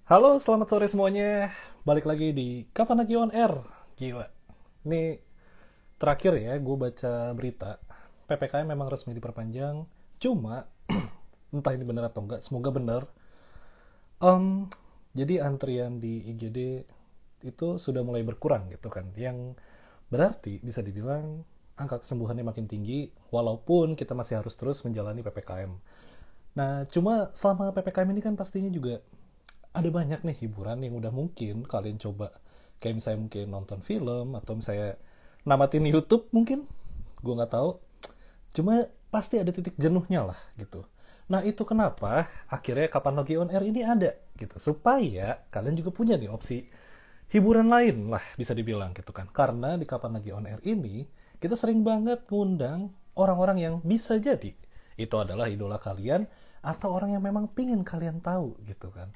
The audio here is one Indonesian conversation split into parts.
Halo, selamat sore semuanya. Balik lagi di Kapan Lagi On Air. Gila. Ini terakhir ya, gue baca berita. PPKM memang resmi diperpanjang. Cuma, entah ini benar atau enggak, semoga benar. Em, jadi antrian di IGD itu sudah mulai berkurang gitu kan. Yang berarti bisa dibilang angka kesembuhannya makin tinggi, walaupun kita masih harus terus menjalani PPKM. Nah, cuma selama PPKM ini kan pastinya juga ada banyak nih hiburan yang udah mungkin kalian coba. Kayak misalnya mungkin nonton film, atau misalnya namatin YouTube mungkin. Gue nggak tahu. Cuma pasti ada titik jenuhnya lah gitu. Nah itu kenapa akhirnya Kapan Lagi On Air ini ada gitu. Supaya kalian juga punya nih opsi hiburan lain lah bisa dibilang gitu kan. Karena di Kapan Lagi On Air ini kita sering banget ngundang orang-orang yang bisa jadi itu adalah idola kalian atau orang yang memang pingin kalian tahu gitu kan.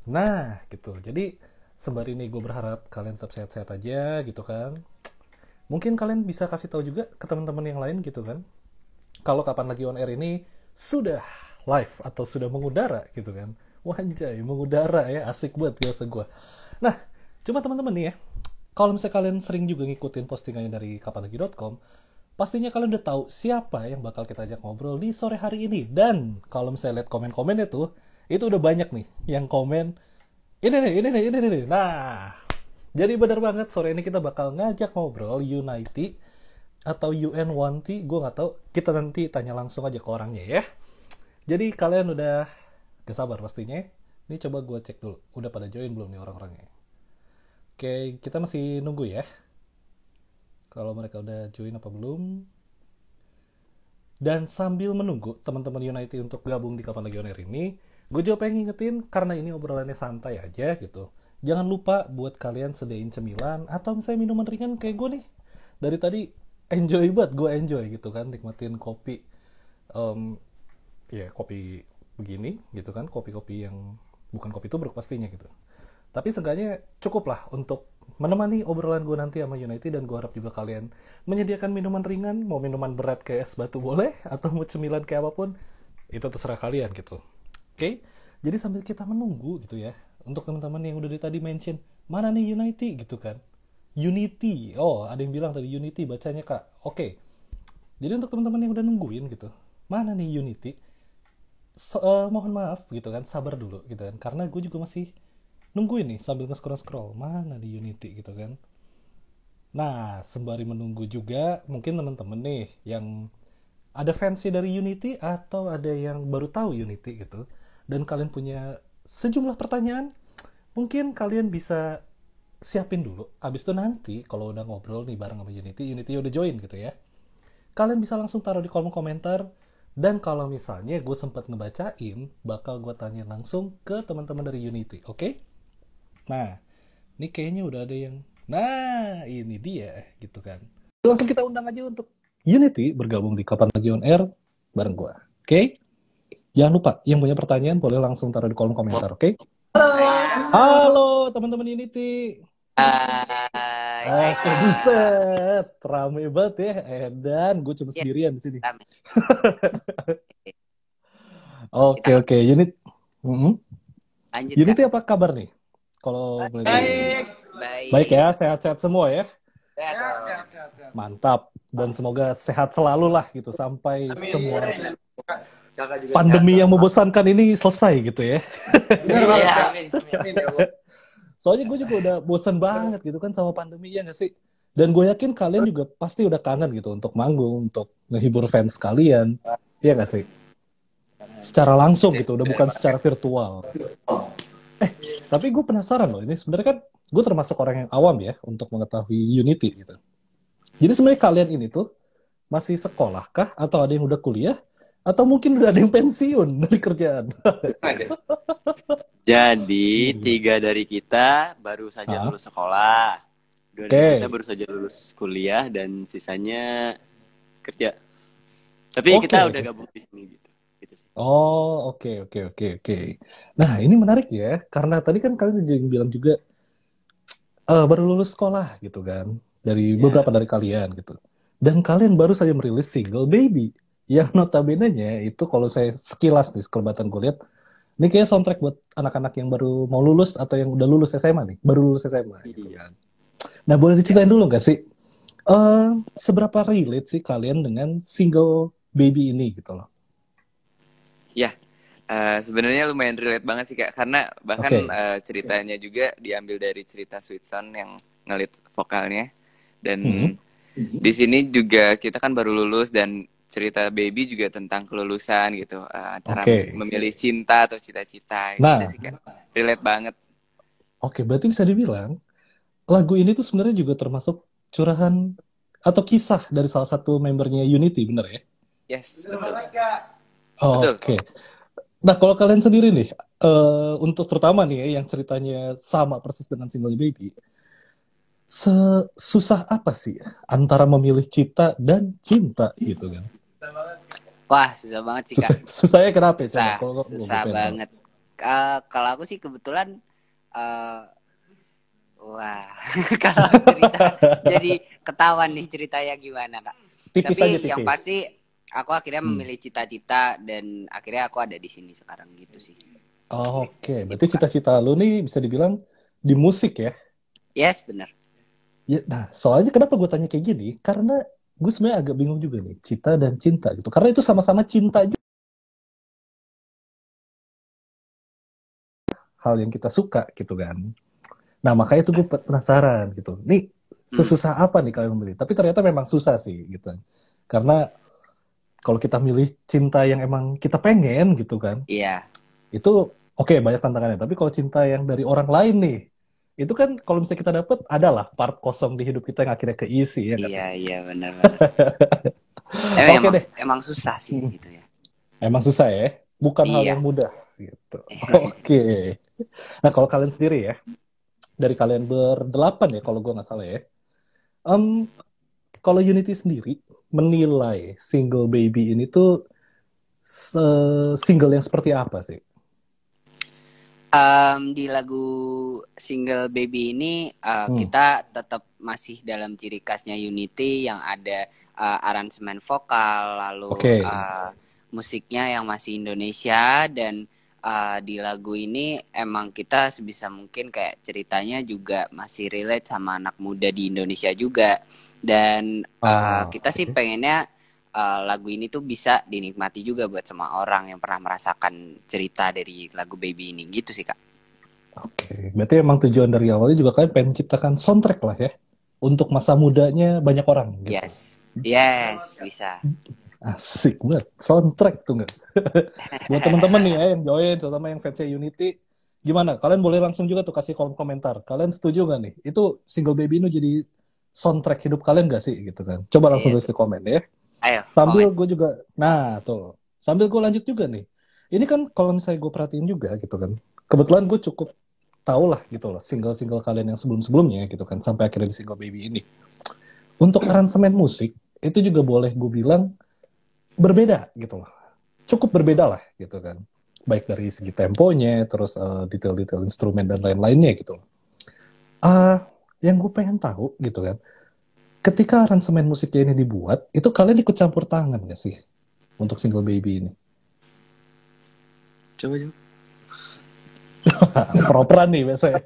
Nah gitu, jadi sembari ini gue berharap kalian tetap sehat-sehat aja gitu kan. Mungkin kalian bisa kasih tahu juga ke teman-teman yang lain gitu kan, kalau Kapan Lagi On Air ini sudah live atau sudah mengudara gitu kan. Wanjay, mengudara ya, asik banget biasa gue. Nah, cuma teman-teman nih ya, kalau misalnya kalian sering juga ngikutin postingannya dari kapanlagi.com, pastinya kalian udah tahu siapa yang bakal kita ajak ngobrol di sore hari ini. Dan kalau misalnya lihat komen-komennya tuh, itu udah banyak nih yang komen, ini nih, ini nih, ini nih. Nah, jadi benar banget sore ini kita bakal ngajak ngobrol Unity atau UN1T, gue nggak tahu. Kita nanti tanya langsung aja ke orangnya ya. Jadi kalian udah gak sabar pastinya. Ini coba gue cek dulu, udah pada join belum nih orang-orangnya. Oke, kita masih nunggu ya. Kalau mereka udah join apa belum. Dan sambil menunggu teman-teman Unity untuk gabung di Kapan Lagi On Air ini, gue juga pengen ngingetin karena ini obrolannya santai aja gitu. Jangan lupa buat kalian sediain cemilan atau misalnya minuman ringan kayak gue nih. Dari tadi enjoy banget, gue enjoy gitu kan, nikmatin kopi. Em, ya kopi begini gitu kan, kopi-kopi yang bukan kopi tubruk pastinya gitu. Tapi seenggaknya cukup lah untuk menemani obrolan gue nanti sama Unity, dan gue harap juga kalian menyediakan minuman ringan, mau minuman berat kayak es batu boleh, atau mau cemilan kayak apapun, itu terserah kalian gitu. Oke? Jadi sambil kita menunggu gitu ya, untuk teman-teman yang udah dari tadi mention, mana nih Unity gitu kan. Unity, oh ada yang bilang tadi Unity bacanya kak. Oke, jadi untuk teman-teman yang udah nungguin gitu, mana nih Unity, mohon maaf gitu kan, sabar dulu gitu kan, karena gue juga masih nungguin nih sambil nge-scroll-scroll mana di Unity gitu kan. Nah, sembari menunggu juga mungkin teman-teman nih yang ada fansnya dari Unity atau ada yang baru tahu Unity gitu, dan kalian punya sejumlah pertanyaan, mungkin kalian bisa siapin dulu. Abis itu nanti kalau udah ngobrol nih bareng sama Unity, Unity udah join gitu ya, kalian bisa langsung taruh di kolom komentar. Dan kalau misalnya gue sempat ngebacain, bakal gue tanya langsung ke teman-teman dari Unity, oke? Nah, ini kayaknya udah ada yang, nah ini dia gitu kan. Langsung kita undang aja untuk Unity bergabung di Kapan Lagi On Air bareng gue, oke? Jangan lupa, yang punya pertanyaan boleh langsung taruh di kolom komentar, oke? Halo teman-teman Unity. Hai. Oke, buset, rame banget ya. Dan gue cuma Ya, sendirian di sini. rame. Oke, Kita oke, Unit. Mhm. lanjut, Kak. Unity apa kabar nih? Kalau boleh tahu. Baik. Baik Baik. ya, sehat-sehat semua ya. Sehat dong. Mantap. Dan semoga sehat selalu lah gitu sampai semua Kakak juga pandemi sehat yang dong. membosankan ini selesai gitu ya. Ya, amin. Amin ya Allah. Soalnya gue juga udah bosan banget gitu kan sama pandemi, ya nggak sih? Dan gue yakin kalian juga pasti udah kangen gitu untuk manggung, untuk ngehibur fans kalian. Iya nggak sih? Secara langsung gitu, udah bukan secara virtual. Tapi gue penasaran loh, ini sebenarnya kan gue termasuk orang yang awam ya untuk mengetahui Unity gitu. Jadi sebenarnya kalian ini tuh masih sekolah kah? Atau ada yang udah kuliah? Atau mungkin udah ada yang pensiun dari kerjaan? Jadi, Gimana, gimana? 3 dari kita baru saja Ah, lulus sekolah. 2 dari kita oke. baru saja lulus kuliah dan sisanya kerja. Tapi Oke, kita udah oke. gabung di sini gitu. Gitu sih. Oh, oke, oke, oke, oke. Nah, ini menarik ya, karena tadi kan kalian bilang juga baru lulus sekolah gitu kan, dari Ya. beberapa dari kalian gitu. Dan kalian baru saja merilis single Baby, yang notabene-nya itu kalau saya sekilas nih, sekelebatan gue lihat, Ini kayak soundtrack buat anak-anak yang baru mau lulus atau yang udah lulus SMA nih, baru lulus SMA gitu Iya. kan. Nah, boleh diceritain dulu nggak sih, seberapa relate sih kalian dengan single Baby ini gitu loh? Ya, sebenarnya lumayan relate banget sih Kak, karena bahkan Oke. ceritanya juga diambil dari cerita Sweet Son yang ngelit vokalnya. Dan Hmm. di sini juga kita kan baru lulus dan cerita Baby juga tentang kelulusan gitu, antara Oke. memilih cinta atau cita-cita gitu Nah, sih Kak. Relate banget. oke, berarti bisa dibilang lagu ini tuh sebenarnya juga termasuk curahan atau kisah dari salah satu membernya Unity, bener ya? Yes, betul. Betul. Oke. Nah, kalau kalian sendiri nih, untuk terutama nih ya, yang ceritanya sama persis dengan single Baby, sesusah apa sih antara memilih cita dan cinta gitu kan? Wah, susah banget sih, Kak. Susahnya kenapa ya? Coba, Susah, kalau susah pengen tahu. banget. Kalau aku sih kebetulan, eh, wah, kalau cerita jadi ketahuan nih ceritanya gimana, Kak. Tipis Tapi aja, yang tipis. pasti aku akhirnya memilih cita-cita dan akhirnya aku ada di sini sekarang gitu sih. Oke, berarti Gitu, Kak. cita-cita lu nih bisa dibilang di musik ya? Yes, benar. Ya, nah, soalnya kenapa gue tanya kayak gini? Karena gue sebenarnya agak bingung juga nih, cita dan cinta gitu. Karena itu sama-sama cinta juga, hal yang kita suka gitu kan. Nah, makanya itu gue penasaran gitu. Nih, sesusah apa nih kalian memilih? Tapi ternyata memang susah sih gitu. Karena kalau kita milih cinta yang emang kita pengen gitu kan, Iya. itu oke, banyak tantangannya. Tapi kalau cinta yang dari orang lain nih, itu kan kalau misalnya kita dapet, adalah part kosong di hidup kita yang akhirnya keisi ya nggak sih? Iya, iya, benar-benar. Oke deh, Emang susah sih gitu ya. emang susah ya, bukan hal Iya. yang mudah gitu. Oke. Nah, kalau kalian sendiri ya, dari kalian berdelapan ya, kalau gue nggak salah ya, kalau Unity sendiri menilai single Baby ini tuh single yang seperti apa sih? Di lagu single Baby ini Hmm. kita tetap masih dalam ciri khasnya Unity yang ada aransemen vokal, lalu Oke. musiknya yang masih Indonesia dan di lagu ini emang kita sebisa mungkin kayak ceritanya juga masih relate sama anak muda di Indonesia juga dan kita sih Oke. pengennya lagu ini tuh bisa dinikmati juga buat semua orang yang pernah merasakan cerita dari lagu Baby ini gitu sih Kak. Oke, berarti emang tujuan dari awalnya juga kalian pengen menciptakan soundtrack lah ya, untuk masa mudanya banyak orang gitu. Yes, bisa. Asik banget, soundtrack tuh nggak? Buat teman-teman nih ya yang join, terutama yang fans Unity, gimana? Kalian boleh langsung juga tuh kasih kolom komentar. Kalian setuju nggak nih? Itu single Baby ini jadi soundtrack hidup kalian nggak sih gitu kan? Coba langsung tulis di komen ya. Ayo, Sambil komen. gue juga, nah tuh, sambil gue lanjut juga nih. Ini kan kalau misalnya gue perhatiin juga gitu kan, kebetulan gue cukup tahu lah gitu loh single-single kalian yang sebelum-sebelumnya gitu kan, sampai akhirnya di single Baby ini. Untuk aransemen musik itu juga boleh gue bilang berbeda gitu loh, cukup berbeda lah gitu kan, baik dari segi temponya, terus detail-detail instrumen dan lain-lainnya gitu loh. Yang gue pengen tahu gitu kan, ketika aransemen musiknya ini dibuat, itu kalian ikut campur tangan nggak sih untuk single Baby ini? Coba yuk. Properan nih biasanya.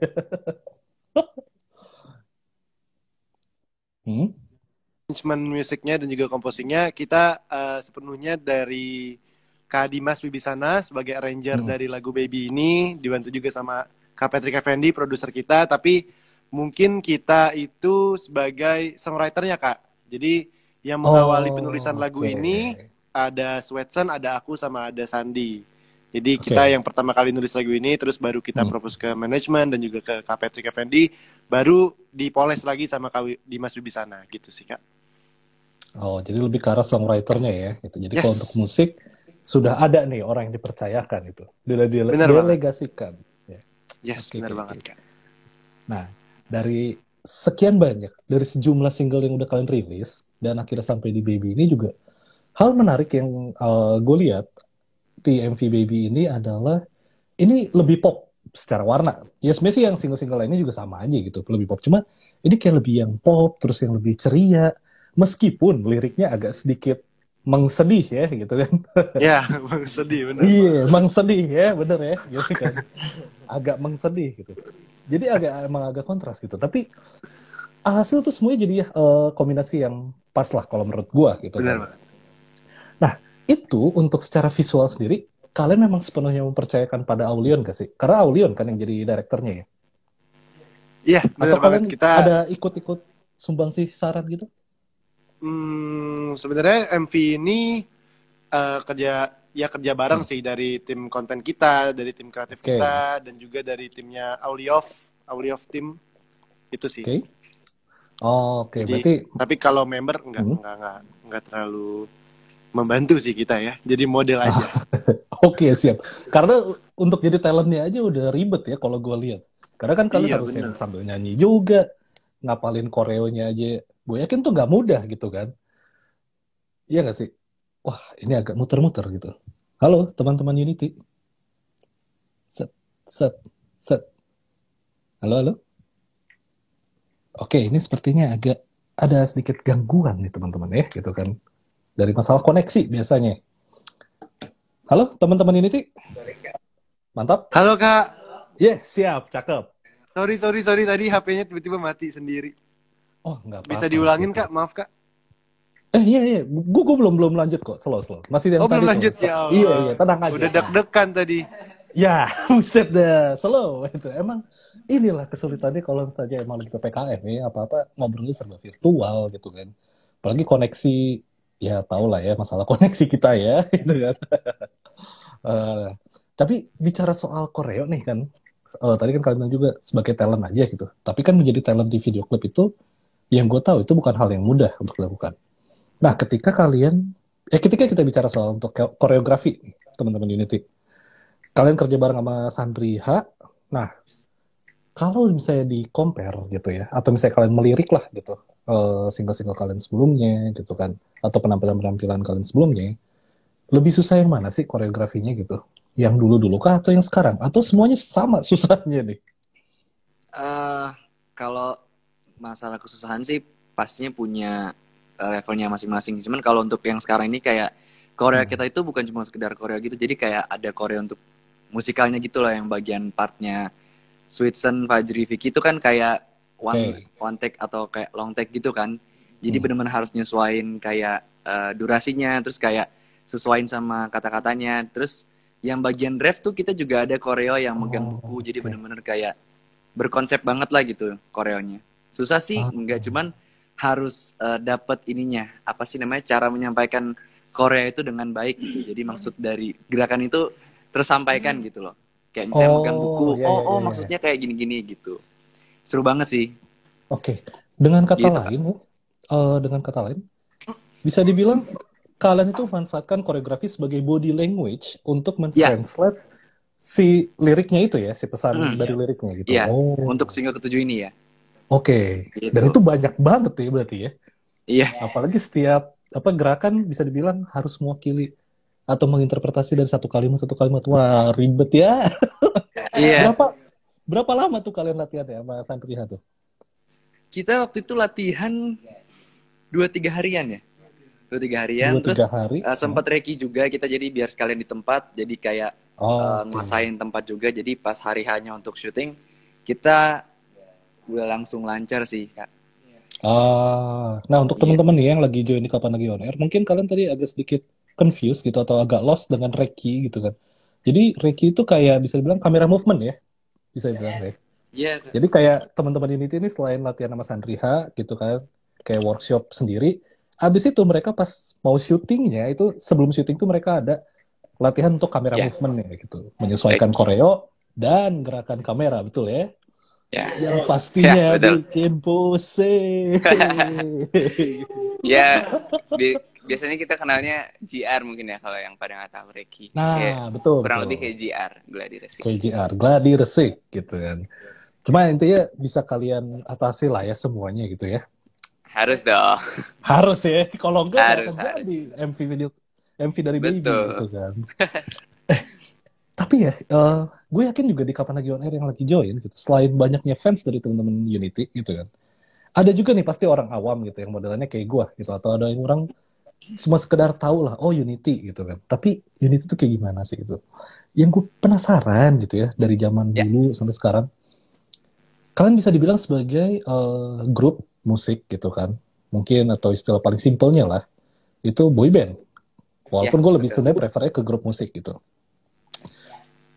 Arrangement musiknya dan juga komposingnya kita sepenuhnya dari Kak Dimas Wibisana sebagai arranger dari lagu Baby ini, dibantu juga sama Kak Patrick Effendi, produser kita, tapi mungkin kita itu sebagai songwriternya Kak. Jadi yang mengawali penulisan lagu ini ada Sweatson, ada aku, sama ada Sandi. Jadi kita yang pertama kali nulis lagu ini, terus baru kita propose ke manajemen dan juga ke Kak Patrick Effendi, baru dipoles lagi sama Kak Dimas Wibisana, gitu sih Kak. Oh, jadi lebih ke arah songwriternya ya, gitu. Jadi kalau untuk musik sudah ada nih orang yang dipercayakan itu, delegasikan. Yes, benar banget Kak. Nah, dari sekian banyak, dari sejumlah single yang udah kalian rilis dan akhirnya sampai di Baby ini juga, hal menarik yang gue lihat di MV Baby ini adalah ini lebih pop secara warna. Ya sebenarnya sih yang single-single lainnya juga sama aja gitu, lebih pop. Cuma ini kayak lebih yang pop, terus yang lebih ceria, meskipun liriknya agak sedikit mengsedih ya gitu kan. Ya, Bang, sedih bener. Iya, mengsedih ya, bener ya, gitu kan. Agak mengsedih gitu. Jadi emang agak kontras gitu. Tapi hasil tuh semuanya jadi kombinasi yang pas lah kalau menurut gua gitu Bener, kan. Bang. Nah, itu untuk secara visual sendiri, kalian memang sepenuhnya mempercayakan pada Aulion gak sih? Karena Aulion kan yang jadi direkturnya ya. Iya, Atau bener banget. kalian Kita ada ikut-ikut sumbangsi saran gitu? sebenarnya MV ini kerja bareng sih dari tim konten kita, dari tim kreatif Oke. kita, dan juga dari timnya Auliov Team itu sih. Oke. Oh, oke. Jadi, Berarti tapi kalau member enggak terlalu membantu sih kita ya. Jadi model aja. oke, siap. Karena untuk jadi talentnya aja udah ribet ya kalau gue lihat. Karena kan kalian Iya, harus yang bener. sambil nyanyi juga, ngapalin koreonya aja. Gue yakin tuh nggak mudah gitu kan. Iya nggak sih? Wah, ini agak muter-muter gitu. Halo, teman-teman Unity. Set, set, set. Halo, halo. Oke, ini sepertinya agak ada sedikit gangguan nih teman-teman ya, gitu kan. Dari masalah koneksi biasanya. Halo, teman-teman Unity. Mantap. Halo Kak. Siap, cakep. Sorry tadi HP-nya tiba-tiba mati sendiri. Oh, nggak apa-apa. Bisa diulangin gitu. Kak, maaf Kak. Iya. Gue belum lanjut kok. Slow. Masih yang Oh, tadi belum tuh. lanjut ya Allah. Iya, tenang aja. Udah deg-degan tadi. Ya, buset dah. Slow. Itu emang inilah kesulitannya kalau misalnya emang lagi PPKM ya, apa-apa ngobrolnya serba virtual gitu kan. Apalagi koneksi, ya tau lah ya masalah koneksi kita ya, gitu kan. Tapi bicara soal koreo nih kan, tadi kan kalian bilang juga sebagai talent aja gitu. Tapi kan menjadi talent di video klip itu, yang gue tahu itu bukan hal yang mudah untuk dilakukan. Nah, ketika kita bicara soal untuk koreografi, teman-teman Unity, kalian kerja bareng sama Sandri H. Nah, kalau misalnya di compare gitu ya, atau misalnya kalian melirik lah gitu, single-single kalian sebelumnya gitu kan, atau penampilan-penampilan kalian sebelumnya, lebih susah yang mana sih koreografinya gitu? Yang dulu-dulu kah atau yang sekarang? Atau semuanya sama susahnya nih? Kalau masalah kesusahan sih pastinya punya levelnya masing-masing. Cuman kalau untuk yang sekarang ini kayak koreo kita itu bukan cuma sekedar koreo gitu, jadi kayak ada koreo untuk musikalnya gitu lah, yang bagian partnya Sweetsen, Fajri, Vicky itu kan kayak one take atau kayak long take gitu kan. Jadi benar-benar harus nyesuaiin kayak durasinya, terus kayak sesuaiin sama kata-katanya. Terus yang bagian ref tuh kita juga ada koreo yang megang buku, jadi benar-benar kayak berkonsep banget lah gitu koreonya. Susah sih, enggak, cuman harus dapat ininya, apa sih namanya, cara menyampaikan koreo itu dengan baik gitu. Jadi maksud dari gerakan itu tersampaikan gitu loh. Kayak misalnya megang buku, maksudnya kayak gini-gini gitu. Seru banget sih. Oke. Dengan kata Gitu, lain, bisa dibilang kalian itu manfaatkan koreografi sebagai body language untuk mentranslate si liriknya itu ya, si pesan dari liriknya gitu. Iya, untuk single ke-7 ini ya. Oke. Gitu. Dan itu banyak banget ya berarti ya. Iya. Apalagi setiap gerakan bisa dibilang harus mewakili atau menginterpretasi dari satu kalimat. Wah, ribet ya. Iya. Berapa lama tuh kalian latihan ya sama Sandriha tuh? Kita waktu itu latihan 2-3 harian ya. 2-3 harian, terus sempat reki juga kita, jadi biar sekalian di tempat, jadi kayak nguasain tempat juga. Jadi pas hari hanya untuk syuting, kita udah langsung lancar sih, Kak. Nah untuk teman-teman nih yang lagi join di Kapan Lagi On Air, mungkin kalian tadi agak sedikit confused gitu atau agak lost dengan reki gitu kan. Jadi reki itu kayak bisa dibilang kamera movement ya, bisa dibilang ya. Iya. Jadi kayak teman-teman Unity ini selain latihan sama Sandriha gitu kan, kayak workshop sendiri. Abis itu mereka pas mau syutingnya itu, sebelum syuting tuh mereka ada latihan untuk kamera movement ya gitu, menyesuaikan koreo dan gerakan kamera, betul ya? Yang pastinya bikin pusing. Ya, biasanya kita kenalnya GR mungkin ya kalau yang pada nggak tahu Reki. Nah, betul. Kurang lebih kayak GR, Gladi Resik. Kayak GR, Gladi Resik gitu kan. Cuma intinya bisa kalian atasi lah ya semuanya gitu ya. Harus dong. Harus ya. Kalau enggak harus. Jadi MV dari Baby gitu kan. Tapi ya, gue yakin juga di Kapan Lagi On Air yang lagi join gitu, selain banyaknya fans dari teman-teman Unity gitu kan, ada juga nih pasti orang awam gitu yang modelnya kayak gue gitu, atau ada yang orang cuma sekedar tahu lah, oh Unity gitu kan. Tapi Unity itu kayak gimana sih gitu. Yang gue penasaran gitu ya, dari zaman Ya. dulu sampai sekarang. Kalian bisa dibilang sebagai grup musik gitu kan. Mungkin atau istilah paling simpelnya lah, itu boy band. Walaupun gue lebih betul. sebenarnya prefernya ke grup musik gitu.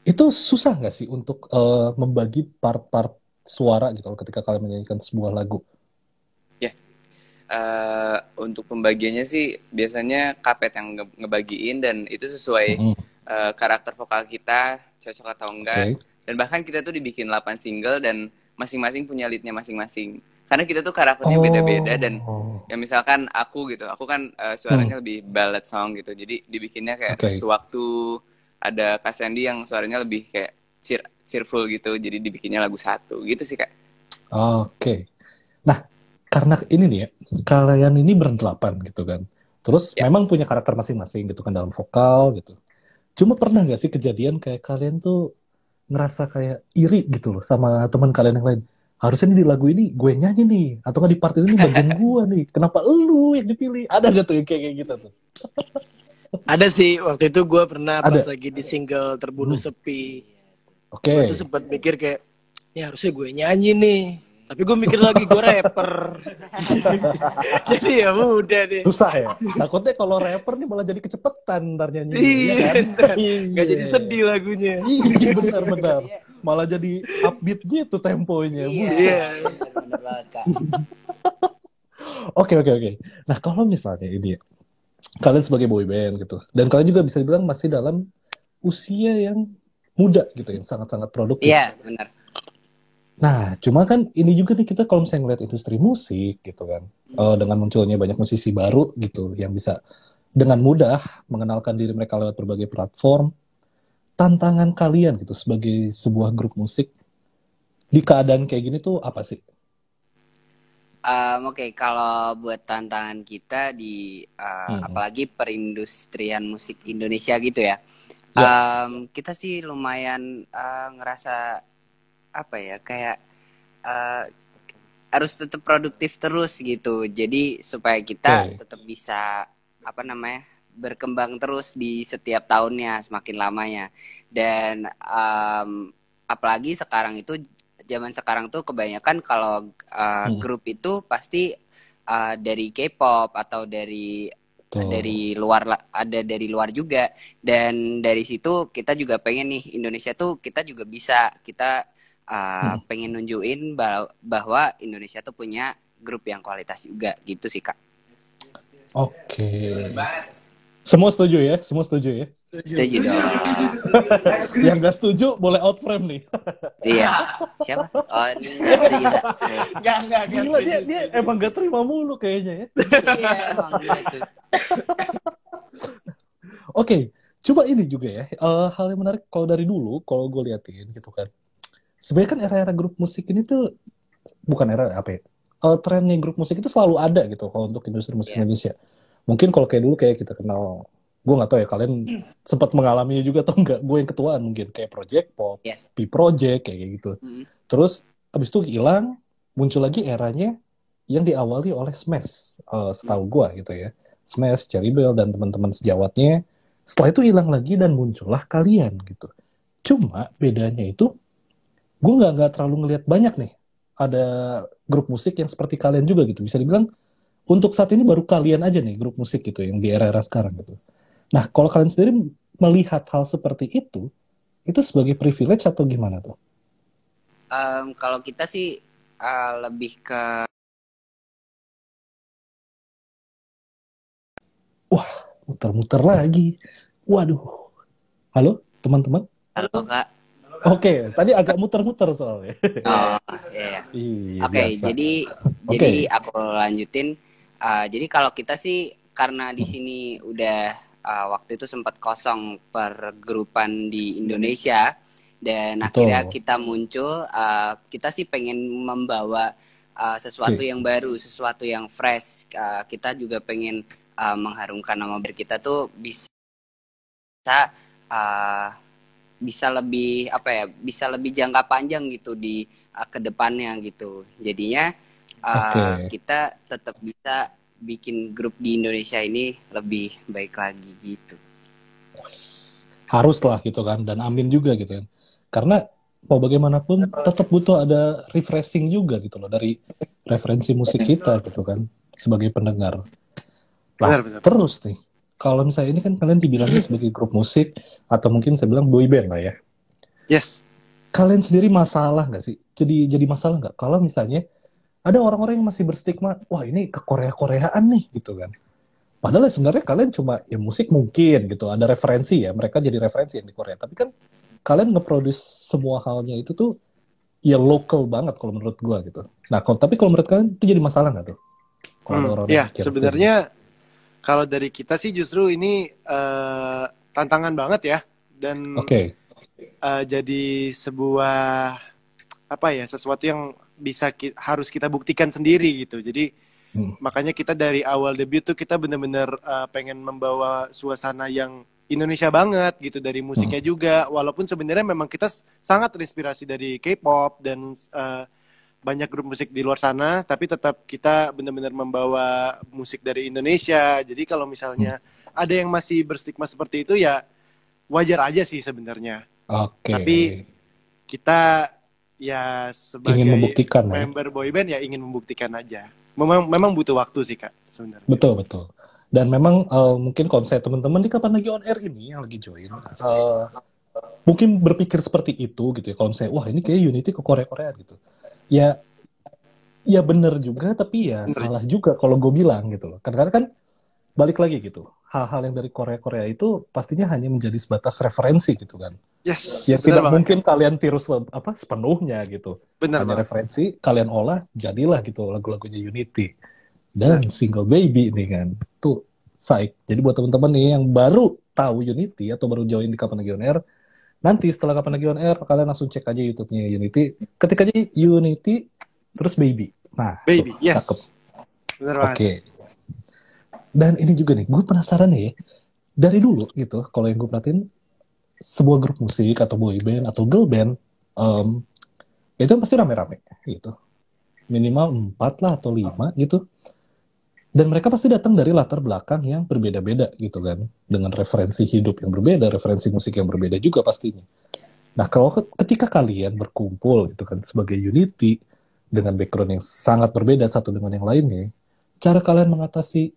Itu susah nggak sih untuk membagi part-part suara gitu loh ketika kalian menyanyikan sebuah lagu? Untuk pembagiannya sih biasanya Kapet yang ngebagiin dan itu sesuai Mm-mm. karakter vokal kita cocok atau enggak. Oke. Dan bahkan kita tuh dibikin 8 single dan masing-masing punya leadnya masing-masing. Karena kita tuh karakternya beda-beda dan Oh, ya misalkan aku gitu, aku kan suaranya lebih ballad song gitu. Jadi dibikinnya kayak oke. Restu Waktu, ada Kak Sandy yang suaranya lebih kayak cheerful gitu. Jadi dibikinnya lagu satu gitu sih Kak. Oke. Nah, karena ini nih ya, kalian ini berdelapan gitu kan. Terus Ya. memang punya karakter masing-masing gitu kan dalam vokal gitu. Cuma pernah nggak sih kejadian kayak kalian tuh ngerasa kayak iri gitu loh sama teman kalian yang lain? Harusnya nih di lagu ini gue nyanyi nih, atau nggak di part ini bagian gue nih. Kenapa lu yang dipilih? Ada gak tuh yang kayak gitu tuh? Ada sih, waktu itu gue pernah pas Ada. lagi di single Terbunuh Sepi. Oke. Gue tuh sempat mikir kayak, ya harusnya gue nyanyi nih. Tapi gue mikir lagi gue rapper. Jadi ya udah deh. Susah ya. Takutnya kalau rapper nih malah jadi kecepetan ntar nyanyinya, ya Iya, kan? ntar Iya. gak jadi sedih lagunya. Iya, benar-benar. Malah jadi upbeat gitu temponya. Buset. Iya. Bener banget Kak. Oke. Nah, kalau misalnya ini ya, kalian sebagai boy band gitu, dan kalian juga bisa dibilang masih dalam usia yang muda gitu, yang sangat-sangat produktif. Iya, benar. Nah, cuma kan ini juga nih kita kalau misalnya ngeliat industri musik gitu kan, dengan munculnya banyak musisi baru gitu, yang bisa dengan mudah mengenalkan diri mereka lewat berbagai platform, tantangan kalian gitu sebagai sebuah grup musik di keadaan kayak gini tuh apa sih? Oke, kalau buat tantangan kita di apalagi perindustrian musik Indonesia gitu ya, Ya. kita sih lumayan ngerasa apa ya kayak eh, harus tetap produktif terus gitu. Jadi supaya kita Oke. tetap bisa apa namanya berkembang terus di setiap tahunnya semakin lamanya. Dan apalagi sekarang itu zaman sekarang tuh kebanyakan kalau grup itu pasti dari K-pop atau dari luar ada dari luar juga, dan dari situ kita juga pengen nih Indonesia tuh kita juga bisa kita pengen nunjukin bahwa Indonesia tuh punya grup yang kualitas juga gitu sih Kak. Oke. Semua setuju ya? Semua setuju ya? Setuju dong. Yang nggak setuju boleh out frame nih. Iya. Siapa? Oh ini nggak setuju Kak. Enggak. Gila, dia emang gak terima mulu kayaknya ya. Iya emang gitu. Oke, coba ini juga ya. Hal yang menarik kalau dari dulu, kalau gue liatin gitu kan. Sebenarnya kan era-era grup musik ini tuh bukan era apa ya? Trennya grup musik itu selalu ada gitu kalau untuk industri musik Indonesia. Mungkin kalau kayak dulu kayak kita kenal, gue nggak tahu ya kalian sempat mengalaminya juga atau enggak. Gue yang ketuaan mungkin kayak Project Pop, P-Project kayak gitu. Terus abis itu hilang, muncul lagi eranya yang diawali oleh Smash, setahu gue gitu ya. Smash, Cherry Bell dan teman-teman sejawatnya. Setelah itu hilang lagi dan muncullah kalian gitu. Cuma bedanya itu gue nggak terlalu ngelihat banyak nih ada grup musik yang seperti kalian juga gitu. Bisa dibilang untuk saat ini baru kalian aja nih grup musik gitu yang di era-era sekarang gitu. Nah, kalau kalian sendiri melihat hal seperti itu sebagai privilege atau gimana tuh? Kalau kita sih lebih ke Wah, muter-muter lagi. Waduh. Halo, teman-teman? Halo Kak. Oke, tadi agak muter-muter soalnya. Oh iya. Iya, Oke, biasa. jadi aku lanjutin. Jadi kalau kita sih karena di sini udah waktu itu sempat kosong pergrupan di Indonesia dan akhirnya kita muncul. Kita sih pengen membawa sesuatu yang baru, sesuatu yang fresh. Kita juga pengen mengharumkan nama brand kita tuh bisa bisa lebih apa ya, bisa lebih jangka panjang gitu di kedepannya gitu. Jadinya kita tetap bisa bikin grup di Indonesia ini lebih baik lagi gitu. Harus lah gitu kan, dan amin juga gitu kan. Karena mau bagaimanapun tetap butuh ada refreshing juga gitu loh dari referensi musik kita gitu kan sebagai pendengar. Lah, Benar. terus nih, kalau misalnya ini kan kalian dibilangnya sebagai grup musik atau mungkin saya bilang boy band lah ya. Yes. Kalian sendiri masalah nggak sih? Jadi masalah nggak kalau misalnya ada orang-orang yang masih berstigma, wah ini ke Korea-Koreaan nih gitu kan. Padahal sebenarnya kalian cuma ya musik mungkin gitu, ada referensi ya, mereka jadi referensi yang di Korea. Tapi kan kalian nge-produce semua halnya itu tuh ya local banget kalau menurut gua gitu. Nah, tapi kalau menurut kalian itu jadi masalah nggak tuh? Kalau ada orang Ya, mikir sebenarnya kalau dari kita sih justru ini tantangan banget ya, dan Oke. jadi sebuah apa ya, sesuatu yang bisa harus kita buktikan sendiri gitu. Jadi makanya kita dari awal debut tuh kita benar-benar pengen membawa suasana yang Indonesia banget gitu dari musiknya juga. Walaupun sebenarnya memang kita sangat terinspirasi dari K-pop dan banyak grup musik di luar sana, tapi tetap kita benar-benar membawa musik dari Indonesia. Jadi kalau misalnya ada yang masih berstigma seperti itu ya wajar aja sih sebenarnya. Oke. Tapi kita ya sebagai Ingin membuktikan, member boyband ya ingin membuktikan aja. Memang butuh waktu sih Kak sebenarnya. Betul. Dan memang mungkin konsep teman-teman di Kapan Lagi On Air ini yang lagi join, mungkin berpikir seperti itu gitu ya. Kalau misalnya, wah ini kayak Unity ke Korea-Korea gitu. Ya bener juga, tapi ya salah juga kalau gue bilang gitu loh. Karena kan balik lagi gitu. Hal-hal yang dari Korea-Korea itu pastinya hanya menjadi sebatas referensi gitu kan. Yes. Ya tidak mungkin kalian tiru sepenuhnya gitu. Benar hanya banget. Referensi, kalian olah, jadilah gitu lagu-lagunya Unity. Dan Single Baby nih kan. Tuh, Saik. Jadi buat teman-teman nih yang baru tahu Unity atau baru join di Kapan Lagi On Air, nanti setelah Kapan Lagi On Air, kalian langsung cek aja YouTube-nya Unity. Ketik aja Unity, terus Baby. Nah, Baby, tuh, yes. cakep. Benar banget. Oke. Dan ini juga nih, gue penasaran nih ya. Dari dulu gitu, kalau yang gue perhatiin, sebuah grup musik atau boy band atau girl band, itu pasti rame-rame gitu. Minimal 4 lah atau 5 gitu. Dan mereka pasti datang dari latar belakang yang berbeda-beda gitu kan. Dengan referensi hidup yang berbeda, referensi musik yang berbeda juga pastinya. Nah, kalau ketika kalian berkumpul gitu kan sebagai Unity dengan background yang sangat berbeda satu dengan yang lainnya, cara kalian mengatasi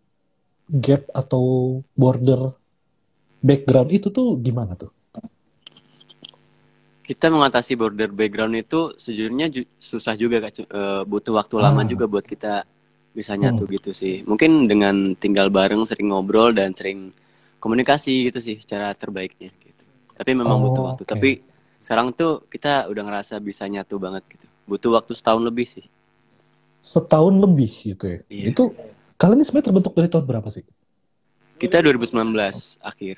gap atau border background itu tuh gimana tuh? Kita mengatasi border background itu sejujurnya susah juga, Kak. Butuh waktu lama juga buat kita bisa nyatu gitu sih. Mungkin dengan tinggal bareng, sering ngobrol dan sering komunikasi gitu sih cara terbaiknya gitu. Tapi memang butuh waktu. Oke. Tapi sekarang tuh kita udah ngerasa bisa nyatu banget gitu. Butuh waktu setahun lebih sih. Setahun lebih gitu ya. Iya. Itu kalian ini sebenarnya terbentuk dari tahun berapa sih? Kita 2019 akhir.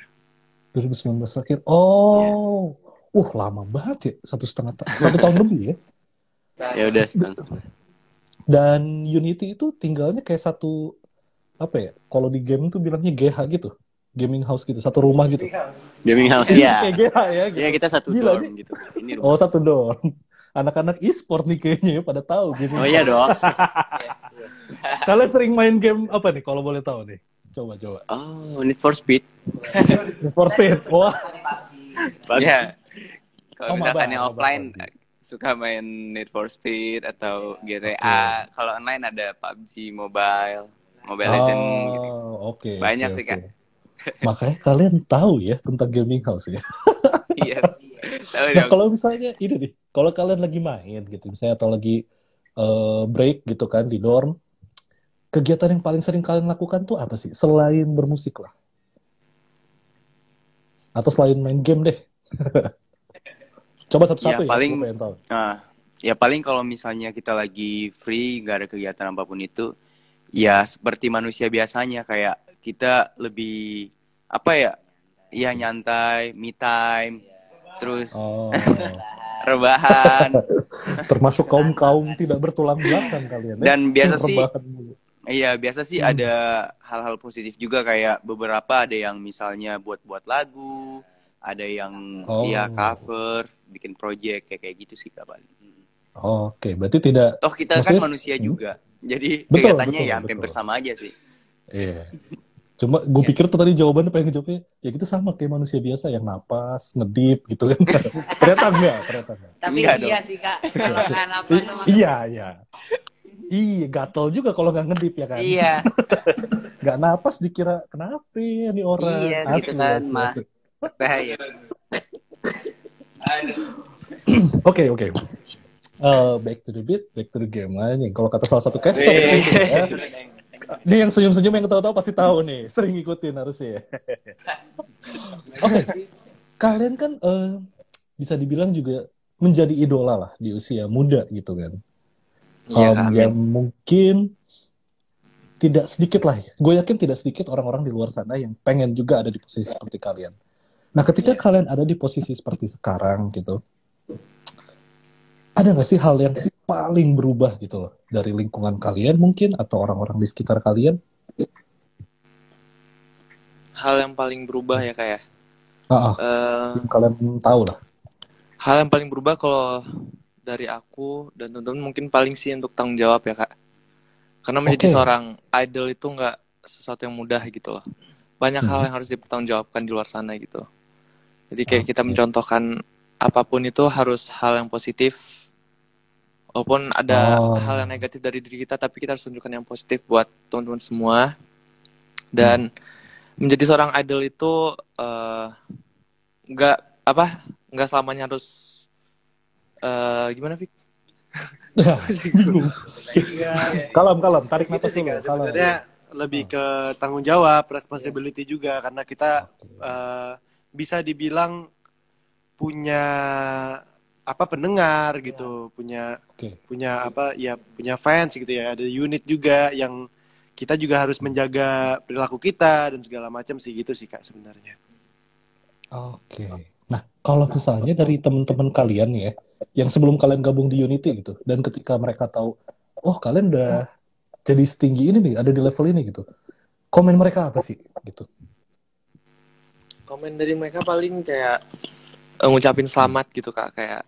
2019 akhir. Oh. Lama banget ya. Satu tahun lebih ya. Ya udah setahun. Dan Unity itu tinggalnya kayak satu, apa ya, kalau di game tuh bilangnya GH gitu. Gaming house gitu, satu rumah gitu. Gaming house ya. Kayak GH ya gitu. Ya kita satu Gila, dorm gitu. Ini rumah. Oh, satu dorm. Anak-anak e-sport nih kayaknya ya, pada tahu gitu. Oh iya dong. Kalian sering main game apa nih kalau boleh tahu nih? Coba. Oh, Need for Speed. Need for Speed. Wah. Ya. Kalau misalkan Maba, yang offline PUBG. suka main Need for Speed atau GTA. Kalau online ada PUBG Mobile Legend gitu. Oke. Banyak sih, Kak. Makanya kalian tahu ya tentang gaming house ya. Yes. Tahu Nah, dong. kalau misalnya ini nih, kalau kalian lagi main gitu, misalnya atau lagi break gitu kan di dorm, kegiatan yang paling sering kalian lakukan tuh apa sih? Selain bermusik lah. Atau selain main game deh. Coba satu-satu ya, paling gue pengen tahu. ya paling kalau misalnya kita lagi free, nggak ada kegiatan apapun itu, ya seperti manusia biasanya kayak kita lebih apa ya? Ya nyantai, me time, terus rebahan. Termasuk kaum tidak bertulang belakang kalian ya. Dan biasa sih, Rebahan mulu. iya biasa sih ada hal-hal positif juga kayak beberapa ada yang misalnya buat lagu, ada yang ya cover, bikin project kayak gitu sih Kak paling. Oke, berarti tidak. Toh kita kan manusia juga, jadi kegiatannya ya hampir sama aja sih. Iya. Cuma gue pikir tuh tadi jawabannya pengen jawabnya ya gitu sama kayak manusia biasa yang napas, ngedip gitu kan. Ternyata enggak. Tapi Enggak iya dong. sih kak, kalau nggak napas sama Iya. Iya, gatel juga kalau nggak ngedip ya kan. iya, Nggak napas dikira kenapa nih orang. iya gitu Asli, kan, asli, mah asli. bahaya. Oke. Back to the beat, back to the game lah nih. Kalau kata salah satu caster gitu ya. Ini yang senyum-senyum yang tahu-tahu pasti tahu nih, sering ngikutin harusnya. Oke, kalian kan bisa dibilang juga menjadi idola lah di usia muda gitu kan. Iya, amin. Yang mungkin tidak sedikit lah, gue yakin tidak sedikit orang-orang di luar sana yang pengen juga ada di posisi seperti kalian. Nah, ketika kalian ada di posisi seperti sekarang gitu, ada nggak sih hal yang paling berubah gitu loh dari lingkungan kalian mungkin atau orang-orang di sekitar kalian? Hal yang paling berubah ya kayak Yang kalian tahu lah. hal yang paling berubah kalau dari aku dan teman-teman mungkin paling sih untuk tanggung jawab ya kak, karena menjadi Oke. seorang idol itu nggak sesuatu yang mudah gitu loh, banyak hal yang harus dipertanggungjawabkan di luar sana gitu. Jadi kayak kita Oke. mencontohkan apapun itu harus hal yang positif, walaupun ada hal yang negatif dari diri kita, tapi kita harus tunjukkan yang positif buat teman-teman semua. Dan menjadi seorang idol itu nggak selamanya harus gimana Fik? Kalem, tarik napas Gitu sih, dulu. Kak. Sebenarnya lebih ke tanggung jawab, responsibility juga, karena kita bisa dibilang punya pendengar gitu, punya fans gitu ya, ada unit juga yang kita juga harus menjaga perilaku kita dan segala macam sih, gitu sih Kak sebenarnya. Oke. Nah, kalau misalnya dari teman-teman kalian ya, yang sebelum kalian gabung di Unity gitu, dan ketika mereka tahu, oh kalian udah jadi setinggi ini nih, ada di level ini gitu, komen mereka apa sih gitu? Komen dari mereka paling kayak ngucapin selamat gitu kak, kayak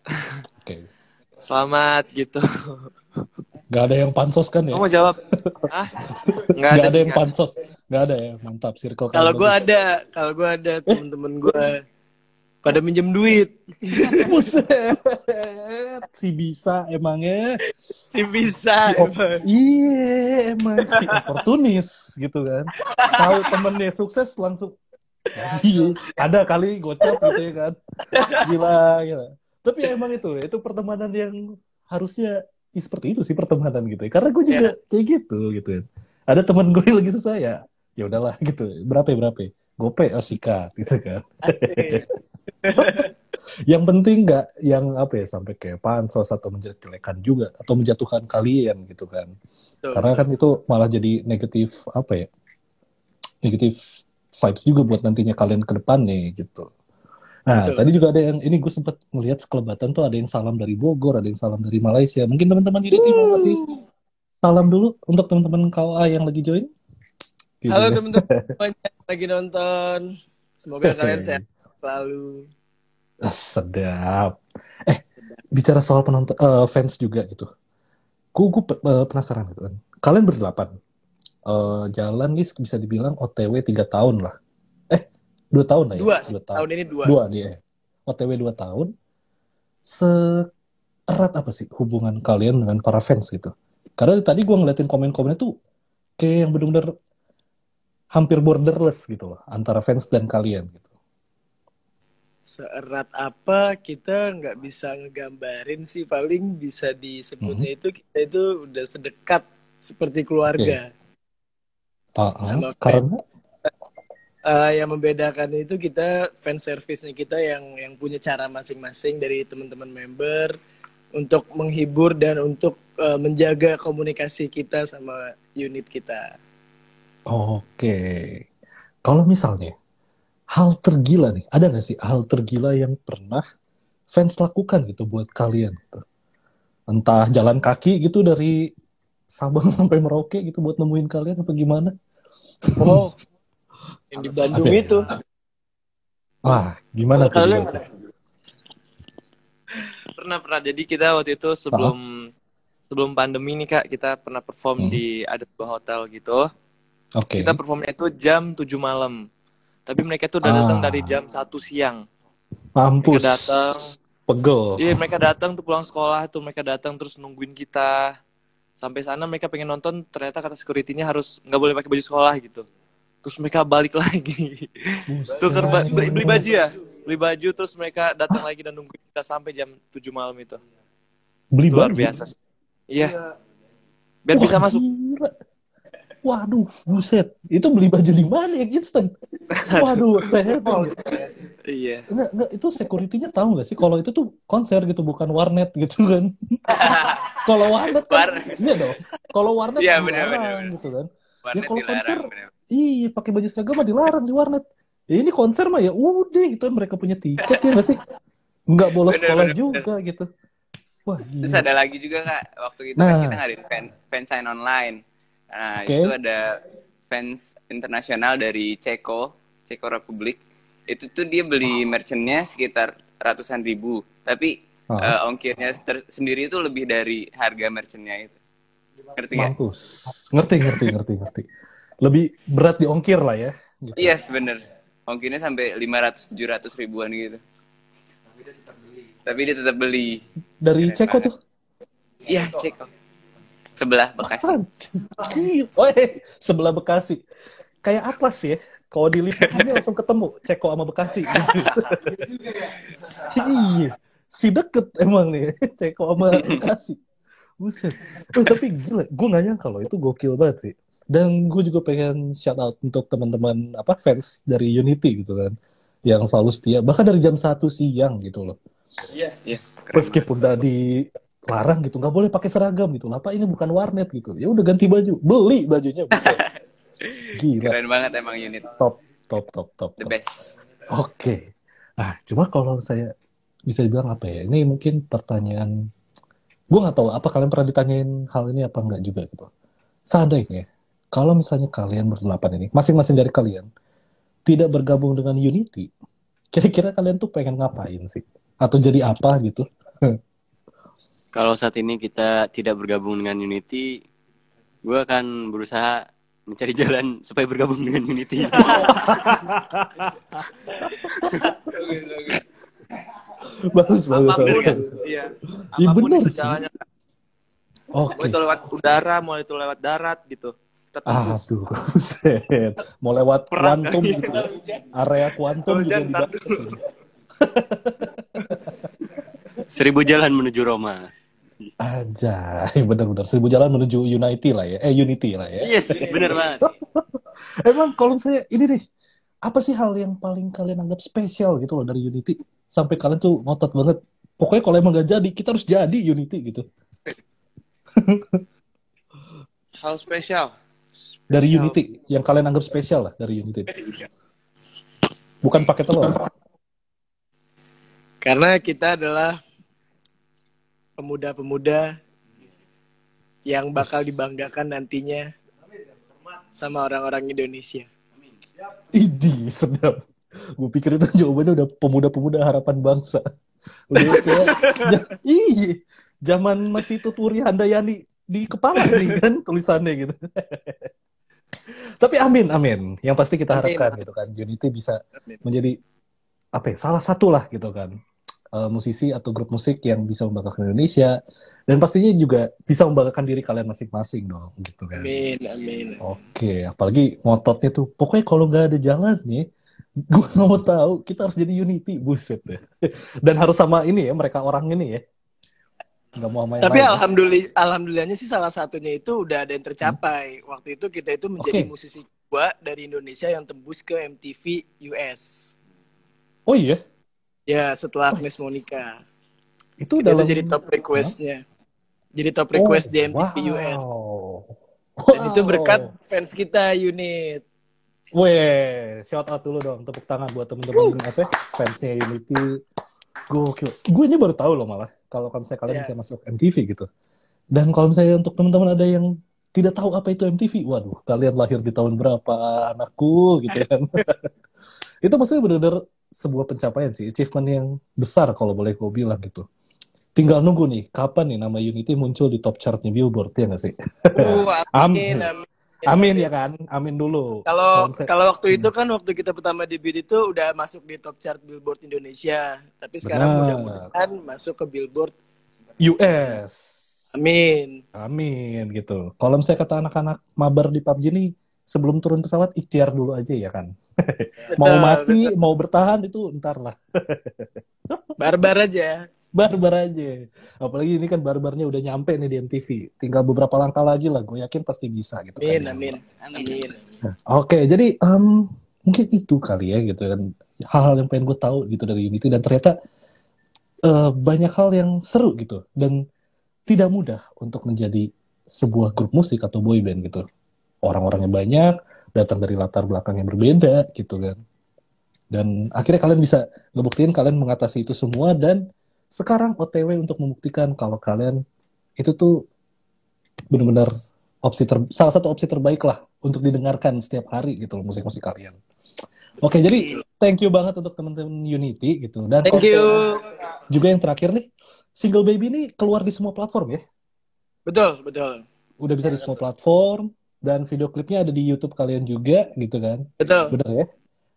Oke. selamat gitu. Gak ada yang pansos kan ya? Kamu mau jawab? Nggak Gak ada sih, yang Kak. pansos. Gak ada ya, mantap. Circle Kalau kalian gue bagus. ada temen-temen gue pada minjem duit. Buset, si bisa emangnya. Si bisa. Iya, emang si oportunis gitu kan. Tahu temennya sukses langsung. Iya, ada kali gocap gitu ya kan. Gila. Tapi ya emang itu pertemanan yang harusnya seperti itu sih pertemanan gitu ya. Karena gue juga kayak gitu kan. Ada teman gue yang lagi susah ya udahlah gitu. Berapa? Gope sikat gitu kan. Yang penting nggak yang sampai kayak pansos atau menjelek-jelekan juga atau menjatuhkan kalian gitu kan. Karena kan itu malah jadi negatif negatif vibes juga buat nantinya kalian ke depan nih gitu. Nah, tadi juga ada yang ini gue sempat melihat sekelebatan tuh, ada yang salam dari Bogor, ada yang salam dari Malaysia. Mungkin teman-teman Unity mau kasih salam dulu untuk teman-teman KOA yang lagi join. Gitu. Halo teman-teman yang lagi nonton, semoga kalian sehat selalu. Sedap. Bicara soal penonton fans juga gitu. Gue penasaran gitu kan. Kalian berdelapan. Jalan nih bisa dibilang OTW 3 tahun lah. 2 tahun lah ya? 2 tahun. Tahun ini 2. 2 dia. OTW 2 tahun. Seerat apa sih hubungan kalian dengan para fans gitu? Karena tadi gue ngeliatin komen-komennya tuh kayak yang bener-bener hampir borderless gitu loh, antara fans dan kalian gitu. Seerat apa kita nggak bisa ngegambarin sih, paling bisa disebutnya itu kita itu udah sedekat seperti keluarga. Sama karena yang membedakan itu kita fan service-nya kita yang punya cara masing-masing dari teman-teman member untuk menghibur dan untuk menjaga komunikasi kita sama unit kita. Oke. Kalau misalnya hal tergila nih, ada nggak sih hal tergila yang pernah fans lakukan gitu buat kalian gitu? Entah jalan kaki gitu dari Sabang sampai Merauke gitu buat nemuin kalian apa gimana? Oh, yang di Bandung itu. Wah, gimana tuh? Pernah. Jadi kita waktu itu sebelum pandemi nih Kak, kita pernah perform di ada sebuah hotel gitu. Oke. Kita performnya itu jam 7 malam. Tapi mereka tuh udah datang dari jam 1 siang. Mampus. Mereka datang. Pegel. Iya, mereka datang tuh pulang sekolah tuh, mereka datang terus nungguin kita. Sampai sana mereka pengen nonton, ternyata kata security-nya harus nggak boleh pakai baju sekolah gitu. Terus mereka balik lagi. Tukar beli baju ya. Beli baju terus mereka datang lagi dan nungguin kita sampai jam 7 malam itu. Beli Luar baju? biasa sih. Iya. Biar bisa masuk. Gila. Waduh, buset. Itu beli baju di mana yang instan? Waduh, saya Iya. Enggak, itu security-nya tahu nggak sih kalau itu tuh konser gitu, bukan warnet gitu kan. Kalau warnet kan, iya dong. Kalau warnet Iya, kan bener. dilarang gitu kan. Warnet Ya kalau dilarang, konser, bener. iya pakai baju seragam mah dilarang di warnet. Ya ini konser mah ya udah gitu kan, mereka punya tiket ya nggak sih? Nggak bolos Bener, sekolah bener, juga gitu. Wah, Terus gila. ada lagi juga Kak, waktu itu Nah. kan kita ngadain fansign online. Nah, Oke. itu ada fans internasional dari Ceko Republik. Itu tuh dia beli merchandise sekitar ratusan ribu. Tapi ongkirnya sendiri itu lebih dari harga merchandise itu. Ngerti nggak? Mampus. Ngerti. Lebih berat di ongkir lah ya. Gitu. Yes, bener. Ongkirnya sampai 500-700 ribuan gitu. Tapi dia tetap beli. Dari Keren Ceko banget. tuh. Iya, Ceko. Sebelah Bekasi. Oh, sebelah Bekasi. Kayak atlas ya. Kalau dilipat ini langsung ketemu Ceko sama Bekasi. Gitu. Iya. Si deket emang nih Ceko sama Bekasi. Buset. Tapi gila, gue gak nyangka loh, itu gokil banget sih. Dan gue juga pengen shout out untuk teman-teman fans dari Unity gitu kan, yang selalu setia bahkan dari jam 1 siang gitu loh. Iya, keren Meskipun udah dilarang gitu, nggak boleh pakai seragam gitu. Apa ini bukan warnet gitu? Ya udah ganti baju, beli bajunya. Buset. Gila. Keren banget emang unit. Top. The best. Oke. Nah, cuma kalau saya bisa dibilang apa ya? Ini mungkin pertanyaan. Gue nggak tahu apa kalian pernah ditanyain hal ini apa enggak juga gitu. Seandainya kalau misalnya kalian berdelapan ini, masing-masing dari kalian tidak bergabung dengan Unity, kira-kira kalian tuh pengen ngapain sih? Atau jadi apa gitu? Kalau saat ini kita tidak bergabung dengan Unity, gue akan berusaha mencari jalan supaya bergabung dengan Unity. bagus. Iya. Iya, Apapun bener itu sih. jalannya. Oke. Mau itu lewat udara, mau itu lewat darat gitu. Kita tunggu. Aduh, buset. Mau lewat kuantum gitu ya. Area kuantum juga Hujan, ntar dibahas. dulu. 1000 jalan menuju Roma. Anjay, benar-benar 1000 jalan menuju Unity lah ya. Unity lah ya. Yes, bener banget. Emang kalau saya ini nih, apa sih hal yang paling kalian anggap spesial gitu loh dari Unity? Sampai kalian tuh ngotot banget. Pokoknya kalau emang gak jadi, kita harus jadi Unity gitu. Hal spesial. Dari Unity, yang kalian anggap spesial lah dari Unity. Bukan pakai telur. Karena kita adalah pemuda-pemuda yang bakal dibanggakan nantinya sama orang-orang Indonesia. Idih, sedap. Gue pikir itu jawabannya udah pemuda-pemuda harapan bangsa. Udah kayak, iya, zaman masih Tuturi Handayani di kepala nih kan tulisannya gitu. Tapi amin. Yang pasti kita harapkan gitu kan, Unity bisa menjadi salah satu lah gitu kan, musisi atau grup musik yang bisa membanggakan Indonesia dan pastinya juga bisa membanggakan diri kalian masing-masing dong gitu kan. Amin. Oke, apalagi ngototnya tuh pokoknya kalau nggak ada jalan nih, gue nggak mau tahu, kita harus jadi Unity, buset deh. Dan harus sama ini ya, mereka orang ini ya, nggak mau main. Tapi alhamdulillahnya sih salah satunya itu udah ada yang tercapai. Waktu itu kita itu menjadi musisi kedua dari Indonesia yang tembus ke MTV US. Oh iya? Ya, setelah Agnes Monica. Itu dalam jadi top request-nya. Jadi top request di MTV US. Dan itu berkat fans kita, Unit. Weh, shout out dulu dong, tepuk tangan buat temen-temen fansnya Unity. Gokil. Gue ini baru tahu loh malah kalau misalnya kalian bisa masuk MTV gitu. Dan kalau misalnya untuk teman-teman ada yang tidak tahu apa itu MTV, waduh, kalian lahir di tahun berapa anakku gitu kan. Itu maksudnya benar-benar sebuah pencapaian sih, achievement yang besar kalau boleh gue bilang gitu. Tinggal nunggu nih, kapan nih nama Unity muncul di top chartnya Billboard, ya nggak sih? Amin. Amin ya kan, amin dulu. Kalau waktu itu kan waktu kita pertama debut itu udah masuk di top chart Billboard Indonesia, tapi sekarang mudah-mudahan masuk ke Billboard US. Amin. Amin gitu. Kalau misalnya kata anak-anak mabar di PUBG nih, sebelum turun pesawat ikhtiar dulu aja ya kan. Mau mati, mau bertahan itu ntar lah. Barbar aja. Barbar aja. Apalagi ini kan barbarnya udah nyampe nih di MTV. Tinggal beberapa langkah lagi lah. Gue yakin pasti bisa gitu. Amin. Oke, jadi mungkin itu kali ya gitu kan. Hal-hal yang pengen gue tahu gitu dari Unity. Dan ternyata banyak hal yang seru gitu. Dan tidak mudah untuk menjadi sebuah grup musik atau boy band gitu. Orang-orangnya banyak, datang dari latar belakang yang berbeda gitu kan. Dan akhirnya kalian bisa ngebuktiin kalian mengatasi itu semua dan sekarang OTW untuk membuktikan kalau kalian itu tuh benar-benar salah satu opsi terbaik lah untuk didengarkan setiap hari gitu loh musik-musik kalian. Oke, jadi thank you banget untuk teman-teman Unity gitu. Dan thank you. Juga yang terakhir nih, Single Baby ini keluar di semua platform ya? Betul. Udah bisa di semua platform dan video klipnya ada di YouTube kalian juga gitu kan? Betul. Bener ya?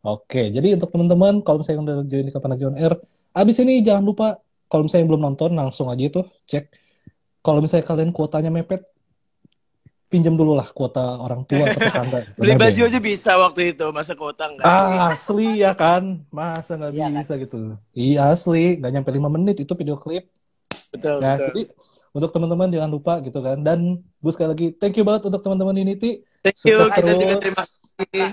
Oke, jadi untuk teman-teman kalau misalnya udah join di Kapan Lagi On Air, abis ini jangan lupa kalau misalnya belum nonton langsung aja tuh cek. Kalau misalnya kalian kuotanya mepet, pinjam dulu lah kuota orang tua atau tetangga. Beli baju aja bisa waktu itu, masa kuota enggak? Asli ya kan, masa nggak bisa kan? Gitu. Iya asli, nggak nyampe 5 menit itu video klip. Betul. Jadi untuk teman-teman jangan lupa gitu kan. Dan gue sekali lagi thank you banget untuk teman-teman Unity. Thank you, kita juga terima kasih.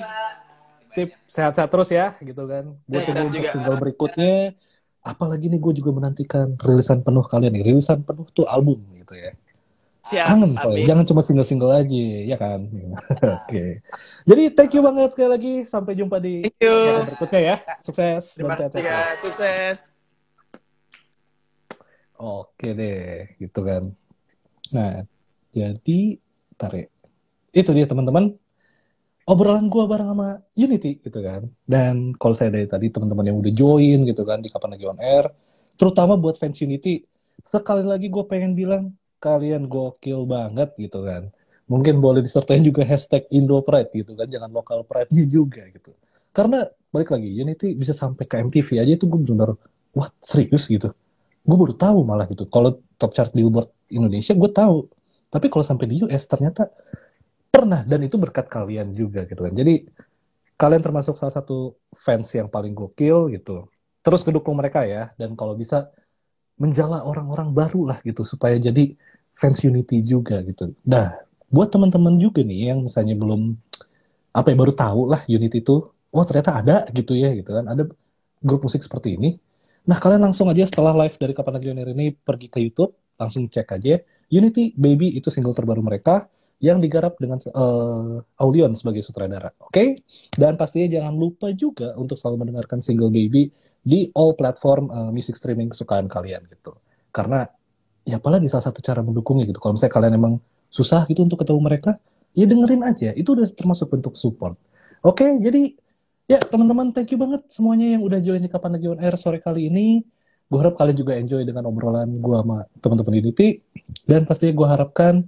Sip, sehat-sehat terus ya gitu kan. Gue tunggu untuk single berikutnya. Apalagi nih gue juga menantikan rilisan penuh kalian nih. Rilisan penuh tuh album gitu ya. Siap, kangen soalnya, jangan cuma single-single aja, ya kan? Oke. Jadi thank you banget sekali lagi. Sampai jumpa di video berikutnya ya. Sukses dan sehat-sehat. Sukses. Oke deh, gitu kan. Nah, jadi tarik. Itu dia teman-teman. Obrolan gue bareng sama Unity gitu kan. Dan kalau saya dari tadi teman-teman yang udah join gitu kan di Kapan Lagi On Air, terutama buat fans Unity, sekali lagi gue pengen bilang kalian gokil banget gitu kan. Mungkin boleh disertai juga hashtag IndoPride gitu kan, jangan lokal pride-nya juga gitu. Karena balik lagi Unity bisa sampai ke MTV aja itu gue benar-benar what serius gitu. Gue baru tahu malah gitu. Kalau top chart Billboard Indonesia gue tahu, tapi kalau sampai di US ternyata pernah, dan itu berkat kalian juga gitu kan. Jadi kalian termasuk salah satu fans yang paling gokil gitu. Terus ngedukung mereka ya, dan kalau bisa menjala orang-orang baru lah gitu supaya jadi fans Unity juga gitu. Nah, buat teman-teman juga nih yang misalnya belum baru tahu lah Unity itu, ternyata ada gitu ya gitu kan. Ada grup musik seperti ini. Nah, kalian langsung aja setelah live dari Kapan Lagi On Air ini pergi ke YouTube, langsung cek aja Unity Baby, itu single terbaru mereka yang digarap dengan Aulion sebagai sutradara. Oke? Dan pastinya jangan lupa juga untuk selalu mendengarkan Single Baby di all platform music streaming kesukaan kalian gitu. Karena ya apalagi salah satu cara mendukungnya gitu. Kalau misalnya kalian emang susah gitu untuk ketemu mereka, ya dengerin aja. Itu udah termasuk bentuk support. Oke, jadi ya teman-teman thank you banget semuanya yang udah join di Kapan Lagi On Air sore kali ini. Gue harap kalian juga enjoy dengan obrolan gue sama teman-teman Unity. Dan pastinya gue harapkan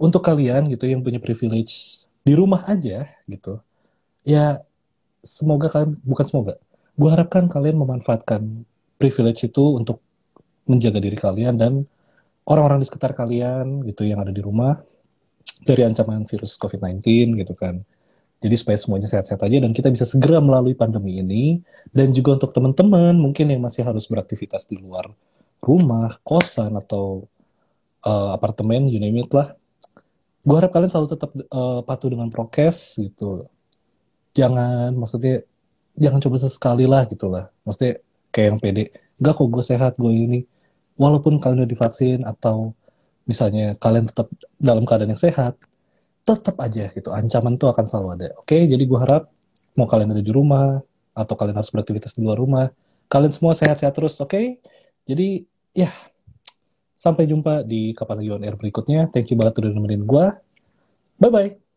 untuk kalian gitu yang punya privilege di rumah aja gitu, ya semoga kalian, bukan semoga, gue harapkan kalian memanfaatkan privilege itu untuk menjaga diri kalian dan orang-orang di sekitar kalian gitu yang ada di rumah dari ancaman virus COVID-19 gitu kan. Jadi supaya semuanya sehat-sehat aja dan kita bisa segera melalui pandemi ini. Dan juga untuk teman-teman mungkin yang masih harus beraktivitas di luar rumah, kosan atau apartemen, you name it lah. Gue harap kalian selalu tetap patuh dengan prokes gitu. Jangan coba sesekali lah gitu lah. Maksudnya kayak yang pede. Enggak kok gue sehat, gue ini. Walaupun kalian udah divaksin atau misalnya kalian tetap dalam keadaan yang sehat, tetap aja gitu. Ancaman tuh akan selalu ada. Oke, jadi gue harap mau kalian ada di rumah atau kalian harus beraktivitas di luar rumah, kalian semua sehat-sehat terus, oke? Jadi ya, sampai jumpa di Kapan Lagi On Air berikutnya. Thank you banget udah nemenin gue. Bye-bye.